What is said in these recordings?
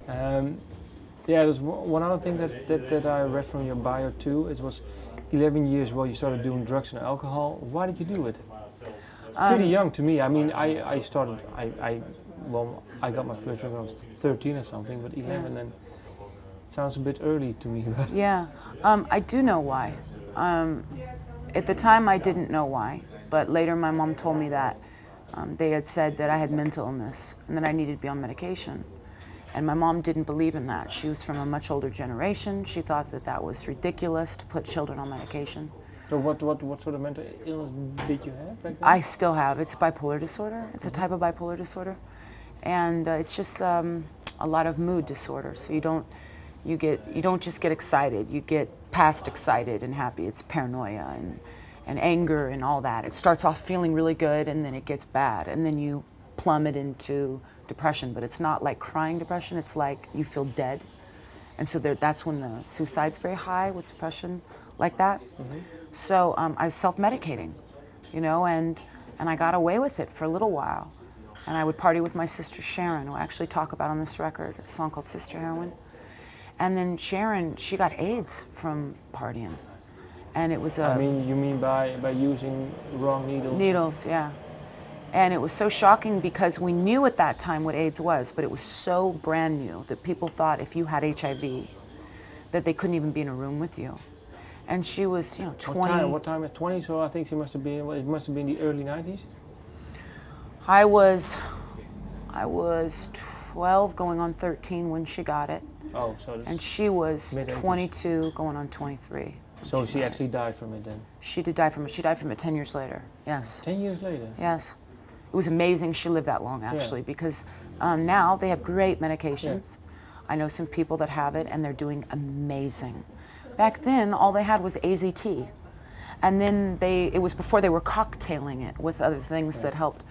Um, yeah, there's one other thing that I read from your bio too. It was 11 years while you started doing drugs and alcohol. Why did you do it? Pretty young to me. I mean, I started, well, I got my first drug when I was 13 or something, but 11 and sounds a bit early to me. But Yeah, I do know why. At the time, I didn't know why, but later my mom told me that they had said that I had mental illness and that I needed to be on medication. And my mom didn't believe in that. She was from a much older generation. She thought that that was ridiculous to put children on medication. so what sort of mental illness did you have back then? I still have. It's bipolar disorder. It's a type of bipolar disorder, and it's just a lot of mood disorder. So you don't just get excited. You get past excited and happy. It's paranoia and anger and all that. It starts off feeling really good, and then it gets bad, and then you plummet into depression. But it's not like crying depression. It's like you feel dead, and so that's when the suicide's very high with depression like that. So I was self-medicating, and I got away with it for a little while. And I would party with my sister Sharon, who I actually talk about on this record, a song called Sister Heroin. And then Sharon, she got AIDS from partying. And it was I mean, you mean by using wrong needles? Needles, yeah. And it was so shocking because we knew at that time what AIDS was, but it was so brand new that people thought if you had HIV, that they couldn't even be in a room with you. And she was, 20. What time? At 20? So I think she must have been. It must have been the early 90s. I was 12 going on 13 when she got it. Oh, so And she was mid-80s. 22 going on 23. So she actually died from it then. She did die from it. She died from it 10 years later. Yes. 10 years later. Yes. It was amazing she lived that long, actually, because now they have great medications. I know some people that have it, and they're doing amazing. Back then, all they had was AZT. And then it was before they were cocktailing it with other things that helped.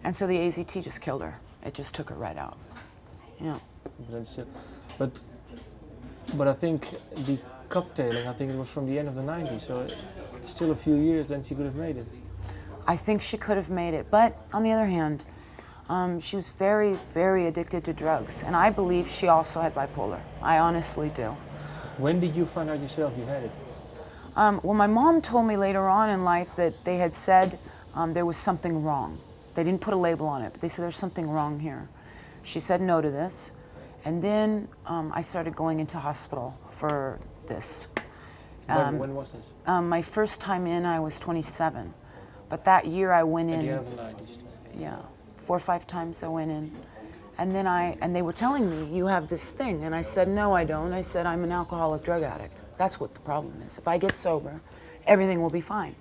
And so the AZT just killed her. It just took her right out. Yeah. But I think the cocktailing, I think it was from the end of the 90s, so still a few years, then she could have made it. I think she could have made it. But on the other hand, she was very, very addicted to drugs. And I believe she also had bipolar. I honestly do. When did you find out yourself you had it? Well, my mom told me later on in life that they had said there was something wrong. They didn't put a label on it, but they said there's something wrong here. She said no to this. And then I started going into hospital for this. When was this? My first time in, I was 27. But that year I went in. At the end of the 90s. Yeah, 4 or 5 times I went in. And then and they were telling me, you have this thing. And I said, no, I don't. I said, I'm an alcoholic drug addict. That's what the problem is. If I get sober, everything will be fine.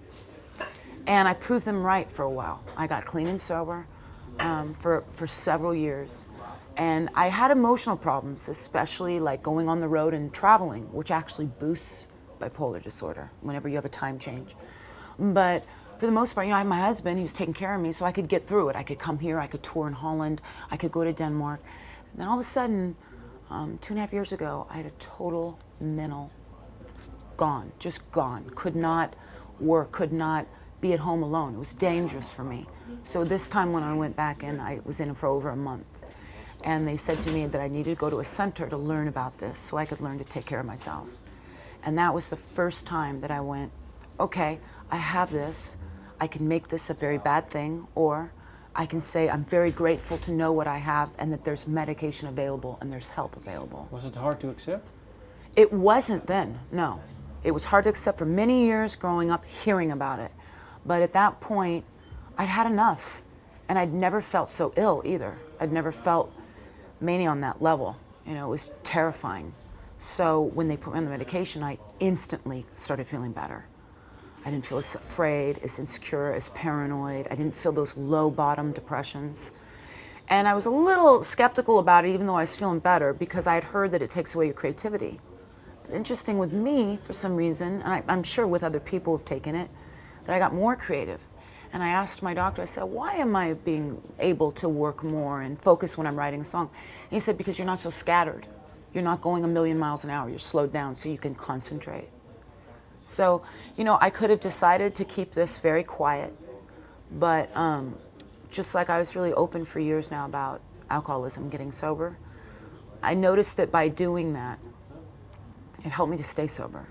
And I proved them right for a while. I got clean and sober for several years. And I had emotional problems, especially like going on the road and traveling, which actually boosts bipolar disorder whenever you have a time change. But for the most part, I had my husband, he was taking care of me, so I could get through it. I could come here, I could tour in Holland, I could go to Denmark. And then all of a sudden, 2.5 years ago, I had a total mental gone, just gone. Could not work, could not be at home alone. It was dangerous for me. So this time when I went back in, I was in for over a month. And they said to me that I needed to go to a center to learn about this so I could learn to take care of myself. And that was the first time that I went, okay, I have this. I can make this a very bad thing, or I can say I'm very grateful to know what I have and that there's medication available and there's help available. Was it hard to accept? It wasn't then, no. It was hard to accept for many years growing up, hearing about it. But at that point, I'd had enough. And I'd never felt so ill either. I'd never felt mania on that level. It was terrifying. So when they put me on the medication, I instantly started feeling better. I didn't feel as afraid, as insecure, as paranoid. I didn't feel those low bottom depressions. And I was a little skeptical about it, even though I was feeling better, because I had heard that it takes away your creativity. But interesting with me, for some reason, and I'm sure with other people who've taken it, that I got more creative. And I asked my doctor, I said, why am I being able to work more and focus when I'm writing a song? And he said, because you're not so scattered. You're not going 1,000,000 miles an hour. You're slowed down so you can concentrate. So, I could have decided to keep this very quiet, but just like I was really open for years now about alcoholism, getting sober, I noticed that by doing that, it helped me to stay sober.